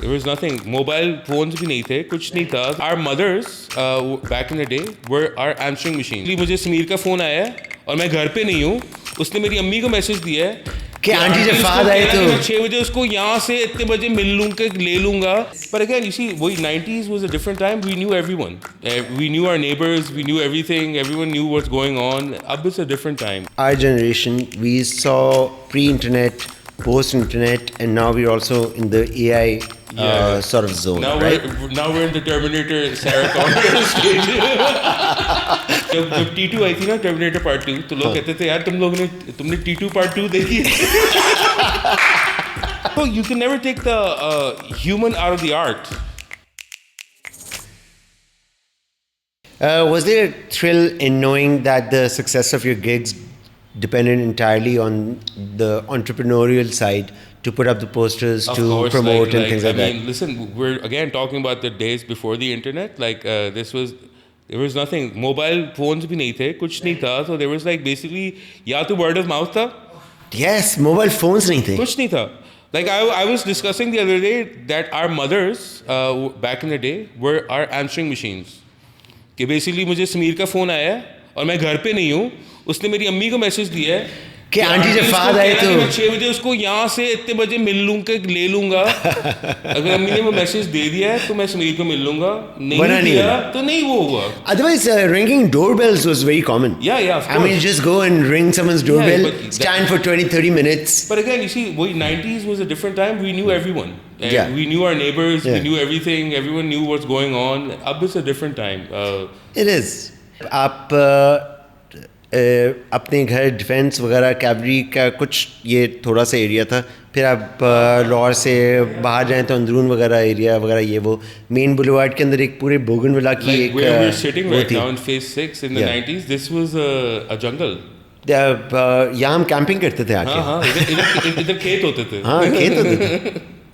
There was nothing. Mobile phones भी नहीं थे, कुछ नहीं था. Our mothers back in the day were our answering machine. मुझे समीर का फोन आया है और मैं घर पे नहीं हूँ. उसने मेरी अम्मी को मैसेज दिया है कि आंटी जब फाद आए तो 6 बजे उसको यहाँ से इतने बजे मिल लूँगा ले लूँगा. पर अगेन you see वही 90s was a different time. We knew everyone. We knew our neighbors. We knew everything. Everyone knew what's going on. अब it's a different time. our generation, we saw pre-internet, post-internet, and now we're also in the AI sort of zone, Now right? we're in the Terminator Sarah Connor stage. जब T2 आई थी ना Terminator Part 2 तो लोग कहते थे यार तुमने T2 Part 2 देखी है? So you can never take the human out of the art. Was there a thrill in knowing that the success of your gigs depended entirely on the entrepreneurial side to put up the posters, Of to course, promote and things like I mean, listen, we're again talking about the days before the internet. There was nothing. Mobile phones भी नहीं थे, कुछ नहीं था. So there was like basically या तो word of mouth था, that? Yes, mobile phones nahi the. कुछ नहीं था. Like I was discussing the other day that our mothers back in the day were our answering machines. कि basically मुझे समीर का phone आया है और मैं घर पे नहीं हूँ. उसने मेरी अम्मी को मैसेज दिया है कि आंटी जब फाद आए तो 6 बजे उसको यहाँ से इतने बजे मिल लूँगा ले लूँगा. अगर अम्मी ने वो मैसेज दे दिया है तो मैं समीर को मिल लूँगा. वरना नहीं नहीं दिया होगा. तो नहीं वो हुआ. Otherwise, ringing doorbells was very common. Yeah, of I mean, course. just go and ring someone's doorbell, but stand for 20-30 minutes. But again, you see, वही 90s was a different time. We knew everyone. And Yeah. We knew our neighbors. Yeah. We knew everything. Everyone knew what's going on. Ab it's a different time. It is. आप अपने घर defence वगैरह cavalry का कुछ ये थोड़ा सा area था. फिर आप लाहौर से बाहर जाएं तो अंदरून वगैरह एरिया वगैरह ये वो मेन बुलेवार्ड के अंदर एक पूरे बोगनविला की like एक where we're sitting वो right थी. now in phase 6 in the Yeah. 90s, this was a jungle. यहाँ हम कैंपिंग करते थे आके. हाँ इधर खेत होते थे. हाँ खेत होते थे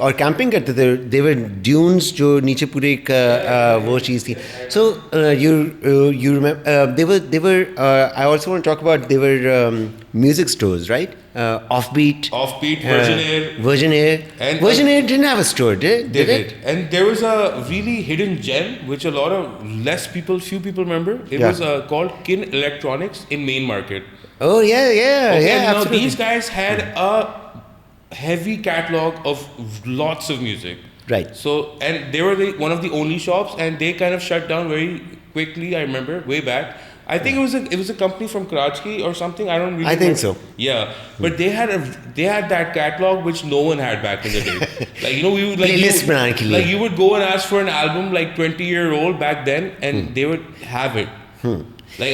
और कैंपिंग करते थे. देवर ड्यून्स जो नीचे पूरे एक वो चीज़ थी. So you remember their I also want to talk about their music stores right. Offbeat, Virgin Air. And Virgin Air didn't have a store, did it? And there was a really hidden gem which few people remember. It was called Kin Electronics in Main Market. Oh yeah, Okay, now absolutely. these guys had a heavy catalog of lots of music. Right. So, and they were one of the only shops, and they kind of shut down very quickly. I remember way back. I think it was a company from Karachi or something. I don't really. I think so. Yeah, but they had that catalog which no one had back in the day. Like we would Playlist बनाने के लिए. like you would go and ask for an album like 20-year-old back then, and they would have it. Like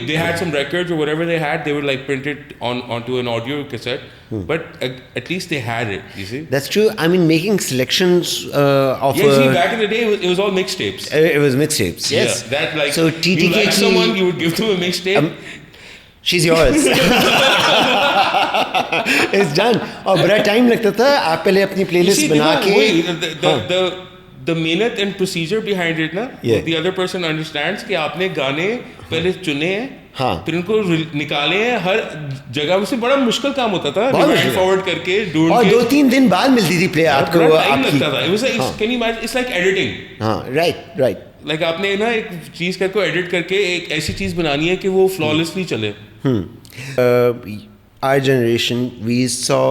they had some records or whatever they had. They would like print it onto an audio cassette, but at least they had it. You see. That's true. I mean, making selections of Yeah, see, back in the day, it was all mixtapes. It was mixtapes. Yes. Yeah, that like so you TTK like someone, you would give them a mixtape. She's yours. It's done. और बड़ा time लगता था. आप पहले अपनी playlist बना के the minute and procedure behind it ना, Yeah. the other person understands कि आपने गाने पहले चुने हैं, हाँ. फिर उनको निकाले हैं हर जगह से. बड़ा मुश्किल काम होता था. बहुत Rewind मुश्किल. forward करके ढूंढ और के 2-3 दिन बाद मिलती थी प्ले आपको. बड़ा टाइम आपकी लगता था. It was like, can you imagine? It's like editing. हाँ right. Like आपने ना एक चीज को एडिट करके एक ऐसी चीज बनानी है कि वो फ्लॉलेसली चले. Our generation, we saw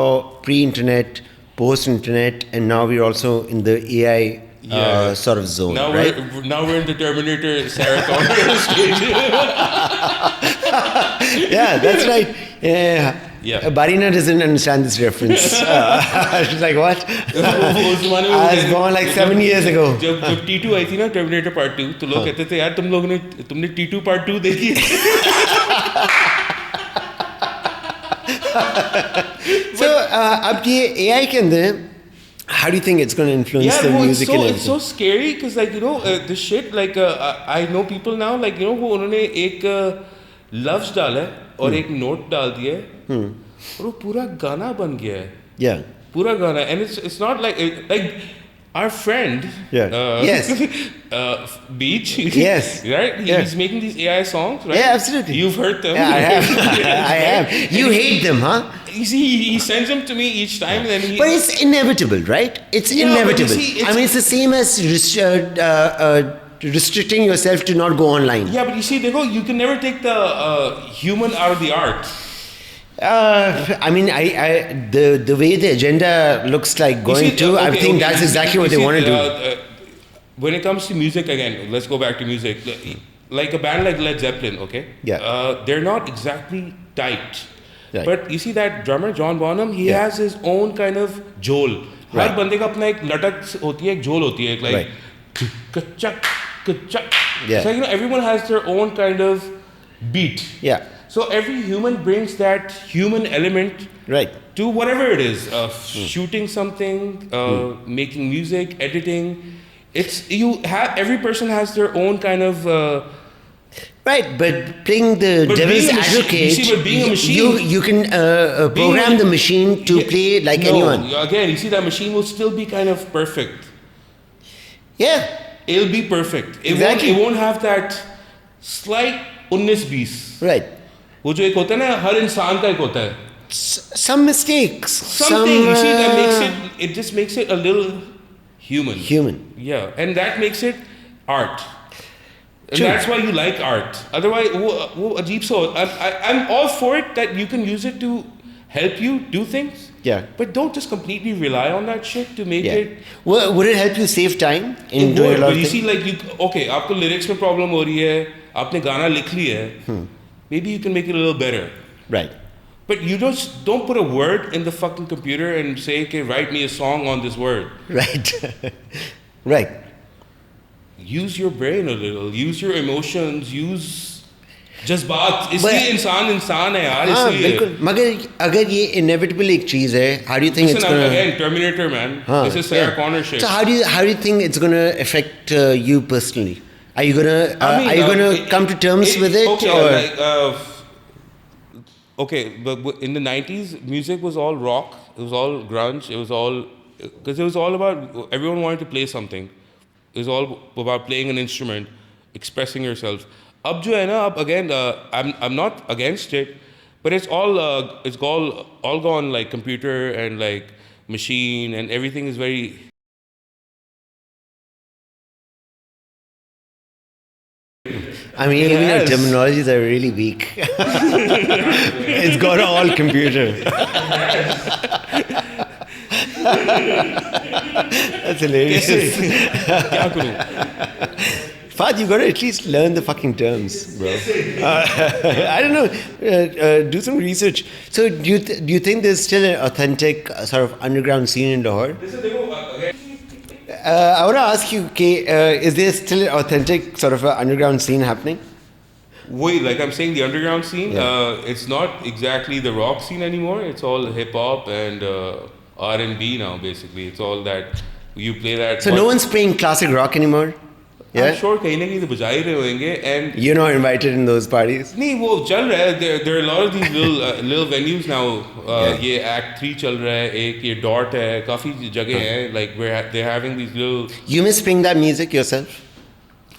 pre-internet, post-internet, and now we're also in the AI sort of zone, right? Now we're in the Terminator Sarah Connor stage. Yeah, that's right. Yeah. Barina doesn't understand this reference. She's like, what? I was born like 7 years ago. जब T2 आई थी ना Terminator Part 2 तो लोग कहते थे यार तुमने T2 Part 2 देखी है? So अब ये AI के अंदर, how do you think it's going to influence the music and everything? It's so scary because this shit I know people now वो उन्होंने एक लफ्ज डाला है और एक नोट डाल दिया है और वो पूरा गाना बन गया है. Yeah. पूरा गाना. And it's not like our friend Yes. Beach, Yes. right? Yeah. He's making these AI songs, right? Yeah, absolutely. You've heard them. Yeah, I have. I have. You hate them, huh? you see, he sends them to me each time, and then he. But it's inevitable, right? It's Yeah, but you inevitable. see, I mean, it's the same as restricting yourself to not go online. Yeah, but you see, you can never take the human out of the art. I mean, the way the agenda looks like going I think that's exactly what they want to do. When it comes to music, again, let's go back to music. Like a band like Led Zeppelin, okay? Yeah. They're not exactly tight. Right. But you see that drummer, John Bonham, he has his own kind of jol. Right. हर बंदे का अपना एक लटक होती है, एक जोल होती है, like kachak, kachak. Yeah. So everyone has their own kind of beat. Yeah. So every human brings that human element Right. to whatever it is, shooting something, making music, editing. Every person has their own kind of. Right, but playing the But devil's being a machine- advocate, you see, but being a machine- you can program the machine to play like no, anyone. Again, you see, that machine will still be kind of perfect. Yeah. It'll be perfect. Exactly. It won't have that slight 19-20. Right. वो जो एक होता है ना, हर इंसान का एक होता है. Some mistakes. Something, you see, that makes it just makes it a little human. Human. Yeah, and that makes it art. And True. that's why you like art. Otherwise, wo ajeeb so. I'm all for it that you can use it to help you do things. Yeah. But don't just completely rely on that shit to make Yeah. it. Would it help you save time in It doing would, a lot but of you see, things? like okay, आपको lyrics में problem हो रही है, आपने गाना लिख लिया है. Maybe you can make it a little better. Right. But you don't put a word in the fucking computer and say, okay, write me a song on this word. Right. Right. Use your brain a little. Use your emotions. Use जज्बात. इसलिए इंसान है यार. हाँ इसलिए. बिल्कुल. मगर अगर ये inevitable एक चीज है, how do you think Listen, it's gonna? again, Terminator, man. This is Sarah Connor shit. So how do you think it's gonna affect you personally? Are you gonna come to terms with it? Okay, or? like, okay, but in the 90s, music was all rock. It was all grunge. It was all because it was all about everyone wanted to play something. It was all about playing an instrument, expressing yourself. Ab jo hai na, again, I'm not against it, but it's all gone like computer and like machine, and everything is very. I mean, even your terminologies are really weak. It's got all computer. That's hilarious. क्या करूं? Fad, you got to at least learn the fucking terms, bro. I don't know. Do some research. So, do you think there's still an authentic sort of underground scene in Lahore? I want to ask you, Kay, is there still an authentic sort of underground scene happening? Wait, like I'm saying, the underground scene, it's not exactly the rock scene anymore. It's all hip hop and R&B now, basically. It's all that you play that. So no one's playing classic rock anymore? Yeah? I'm sure कहीं ना कहीं तो बजा ही रहे होंगे, and You're not invited in those parties? नहीं वो चल रहा है. There are a lot of these little venues now. ये Act 3 चल रहा है, एक ये Dot है, काफी जगह हैं. Like they're having these little. You miss playing that music yourself?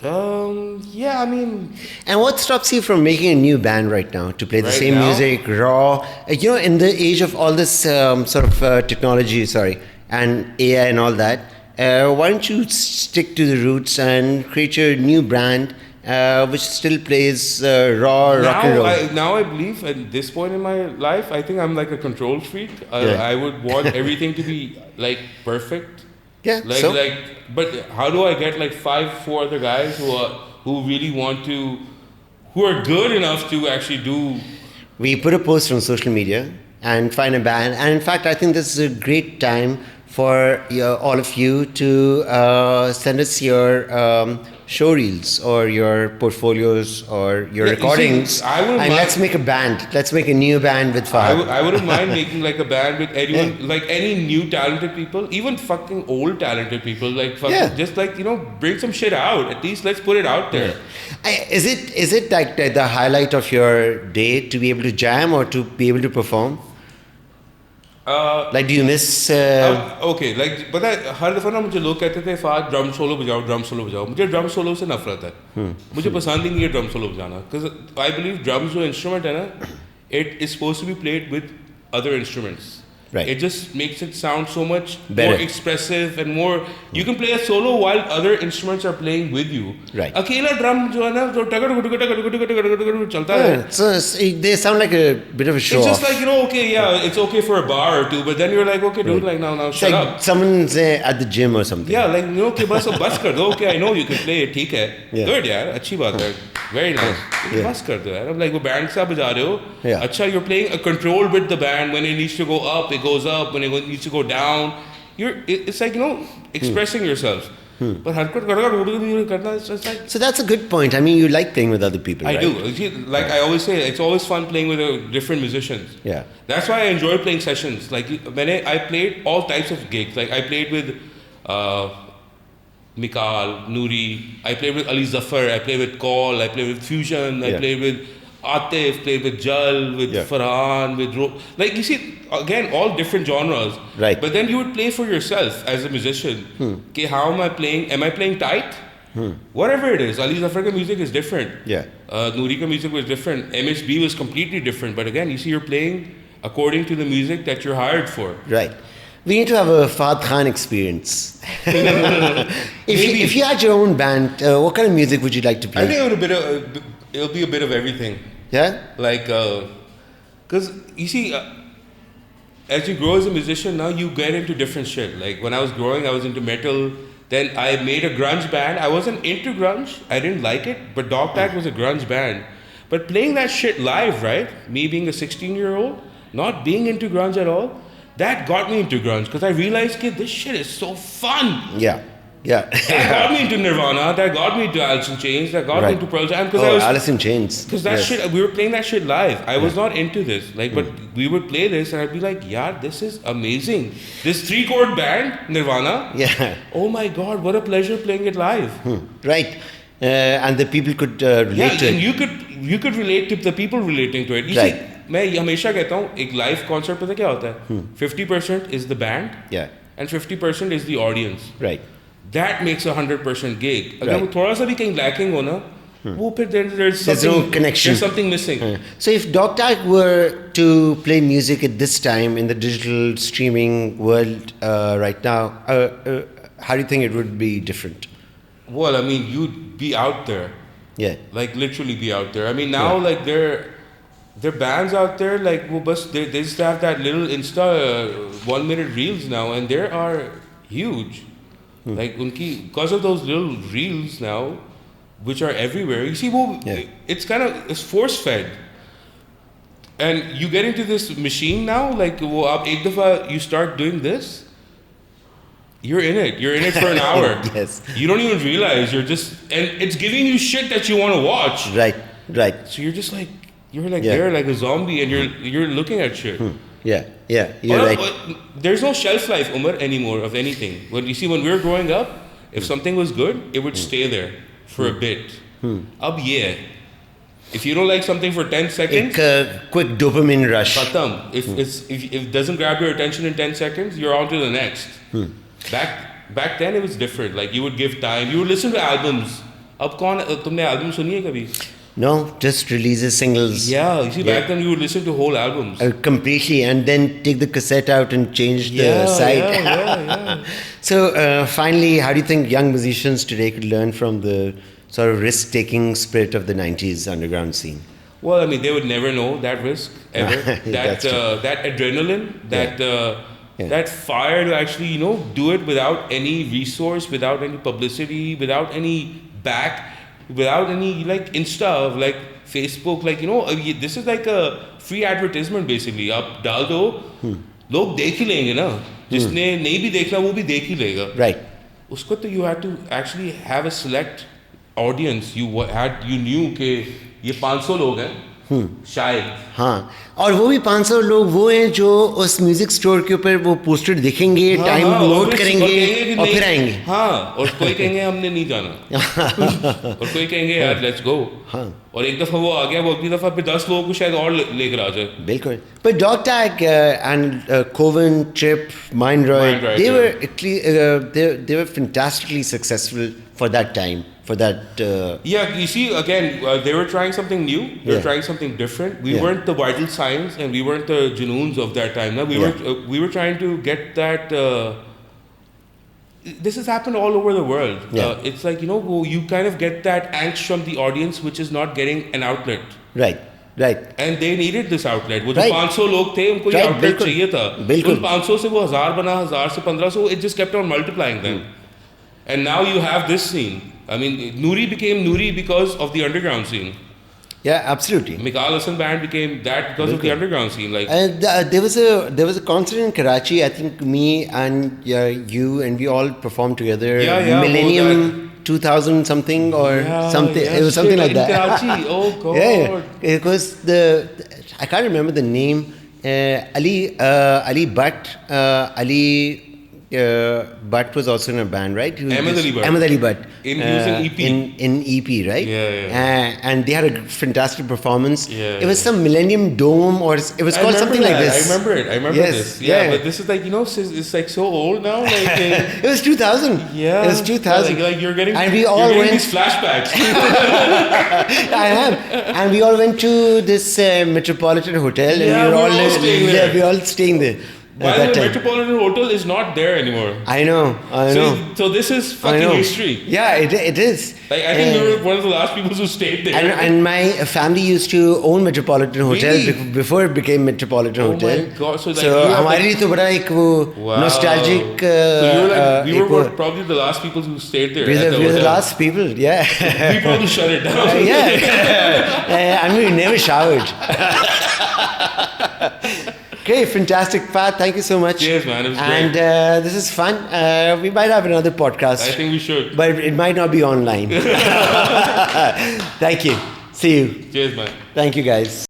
Yeah, I mean. And what stops you from making a new band right now to play the Right same now? music, raw? In the age of all this sort of technology, and AI and all that, why don't you stick to the roots and create your new brand which still plays raw rock and roll? Now I believe at this point in my life, I think I'm like a control freak. I would want everything to be like perfect. Yeah. But how do I get like 4 other guys who really want to, who are good enough to actually do? We put a post on social media and find a band. And in fact, I think this is a great time for all of you to send us your show reels or your portfolios or your recordings, and let's make a band. Let's make a new band with Fahad. I wouldn't mind making like a band with anyone, like any new talented people, even fucking old talented people, like just like bring some shit out. At least let's put it out there. Is it like the highlight of your day to be able to jam or to be able to perform? Like, do you miss? Okay, like पता है हर दफा ना मुझे लोग कहते थे Fahd drum solo बजाओ. मुझे ड्रम सोलो से नफरत है. मुझे पसंद ही नहीं है ड्रम सोलो बजाना. Because I believe drums जो इंस्ट्रूमेंट है ना, it is supposed to be played with other instruments. Right. It just makes it sound so much Better. more expressive and more. You can play a solo while other instruments are playing with you. Right. अकेला drum जो है ना जो चलता है. So they sound like a bit of a show It's off. just like, you know, okay, yeah, it's okay for a bar or two, but then you're like, okay, dude, like now It's shut like up. someone's at the gym or something. Yeah, like, you know, कि बस कर दो. Okay, I know you can play it, ठीक है. Yeah. Good यार, अच्छी बात है. Very nice. Yeah. बस कर दो यार. I'm like, वो band से आप बजा रहे हो. Yeah. अच्छा, you're playing a control with the band. When it needs to go up, it goes up. When it needs to go down, it's like, you know, expressing yourself. But हरकत करना, it's just like. So that's a good point. I mean, you like playing with other people, I right? do. You see, like I always say, it's always fun playing with different musicians. Yeah. That's why I enjoy playing sessions. Like I played all types of gigs. Like I played with Mikal, Nouri. I played with Ali Zafar. I played with Call. I played with Fusion. I Yeah. played with Atif. Played with Jal. With Yeah. Farhan. With like you see, again, all different genres. Right. But then you would play for yourself as a musician. Okay, how am I playing? Am I playing tight? Whatever it is. Ali Zafar ka music is different. Yeah. Nouri ka music was different. MSB was completely different. But again, you see, you're playing according to the music that you're hired for. Right. We need to have a Fahd Khan experience. if you had your own band, what kind of music would you like to play? I think it'll be a bit of everything. Yeah? Like, because you see, as you grow as a musician, now you get into different shit. Like when I was growing, I was into metal. Then I made a grunge band. I wasn't into grunge. I didn't like it. But Dog Tag was a grunge band. But playing that shit live, right? Me being a 16-year-old, not being into grunge at all, that got me into grunge. Because I realized, kid, this shit is so fun. Yeah. Yeah. That got me into Nirvana. That got me into Alice in Chains. That got me Right. into Pearl Jam. Alice in Chains. Because that Yes. shit, we were playing that shit live. I was not into this. Like, but we would play this and I'd be like, yeah, this is amazing. This 3-chord band, Nirvana. Yeah. Oh my God, what a pleasure playing it live. Right. And the people could relate Yeah, to and it. you could relate to the people relating to it. You Right. see, मैं हमेशा कहता हूँ एक live concert पता क्या होता है 50% is the band Yeah. and 50% is the audience. Right. That makes 100% gig. अगर Right. वो थोड़ा सा भी कहीं lacking हो ना वो फिर there's There's something, no connection. there's something missing. So if Dog Tag were to play music at this time in the digital streaming world right now, how do you think it would be different? Well, I mean, you'd be out there. Yeah. Like literally be out there. I mean, now like there are bands out there like they just have that little Insta 1-minute reels now, and they are huge. Like because of those little reels now, which are everywhere. You see, it's force fed, and you get into this machine now. Like ek dafa you start doing this. You're in it. You're in it for an hour. Yes. You don't even realize and it's giving you shit that you want to watch. Right. Right. So you're just like Yeah. there like a zombie, and you're looking at shit. Yeah. Yeah. You're Or, right. There's no shelf life, Umar, anymore of anything. When you see when we were growing up, if something was good, it would stay there for a bit. Ab if you don't like something for 10 seconds, Quick dopamine rush. khatam. If it doesn't grab your attention in 10 seconds, you're on to the next. Back then it was different. Like you would give time. You would listen to albums. Ab tumne album suni hai kabhi? No, just releases singles. Yeah, you see, back then you would listen to whole albums. Completely, and then take the cassette out and change the side. Yeah. So finally, how do you think young musicians today could learn from the sort of risk-taking spirit of the 90s underground scene? Well, I mean, they would never know that risk ever. That's true. That adrenaline, that fire to actually, do it without any resource, without any publicity, without any without any like Insta, like Facebook, like this is like a free advertisement basically. आप डाल दो, लोग देख ही लेंगे ना. जिसने नहीं भी देखना वो भी देख ही लेगा. Right. उसको तो you had to actually have a select audience. You knew कि ये 500 लोग हैं शायद. हाँ, और वो भी 500 लोग वो हैं जो उस म्यूजिक स्टोर के ऊपर वो पोस्टर देखेंगे, टाइम नोट करेंगे और फिर आएंगे. हाँ, और कोई कहेंगे हमने नहीं जाना और कोई कहेंगे यार लेट्स गो. हाँ, और एक दफा वो आ गया, वो अगली दफा फिर 10 लोगों को शायद और लेकर आ जाए. बिल्कुल. But Dog Tag and Coven, Trip, Mindroid, they were fantastically successful for that time. for that. Yeah, you see, again, they were trying something new. They were Yeah. trying something different. We Yeah. weren't the vital signs, and we weren't the Junoons of that time. No, we were trying to get that. This has happened all over the world. Yeah. It's like, you know, you kind of get that angst from the audience, which is not getting an outlet. Right. Right. And they needed this outlet. वो जो Right. 500 लोग थे, उनको ये Right, outlet बिल्कुल. चाहिए था. बिल्कुल. उन 500 से वो 1000 बना, 1000 से 1500. It just kept on multiplying them. And now you have this scene. I mean, Noori became Noori because of the underground scene. Yeah, absolutely. Mikal Hassan Band became that because of the underground scene. Like, And there was a concert in Karachi. I think me and you and we all performed together. Yeah, Millennium 2000 something or something. yeah, It was something shit, like in that. Karachi. Oh God. Yeah. It was I can't remember the name. Ali Bhatt. Ali Bhatt was also in a band, right? Ahmed Ali Bhatt. Ahmed Ali Bhatt. He was in EP. In EP, right? Yeah. And they had a fantastic performance. Yeah, It was some Millennium Dome, or it was called something like this. I remember it. I remember Yes, this. Yeah, yeah. but this is like, you know, it's like so old now. Like, It was 2000. yeah. It was 2000. Like you're getting, and we you're all getting went. these flashbacks. I am. And we all went to this Metropolitan Hotel, and Yeah, we were we all were all staying there. Yeah, we were all staying there. By at the that way, time. Metropolitan Hotel is not there anymore. I know. So this is I fucking know. history. Yeah, it is. Like, I think we were one of the last people who stayed there. And my family used to own Metropolitan Hotel Really? before it became Metropolitan Oh Hotel. my God, so like so you have हमारे लिए तो बड़ा एक वो Wow. nostalgic. So you were like, we एक were वो- probably the last people who stayed there. we're at the, the we're the hotel. last people. Yeah. We probably shut it down. Yeah. And we never showered. Okay, fantastic, Pat. Thank you so much. Cheers, man. It was And great. this is fun. We might have another podcast, I think we should. but it might not be online. Thank you. See you. Cheers, man. Thank you, guys.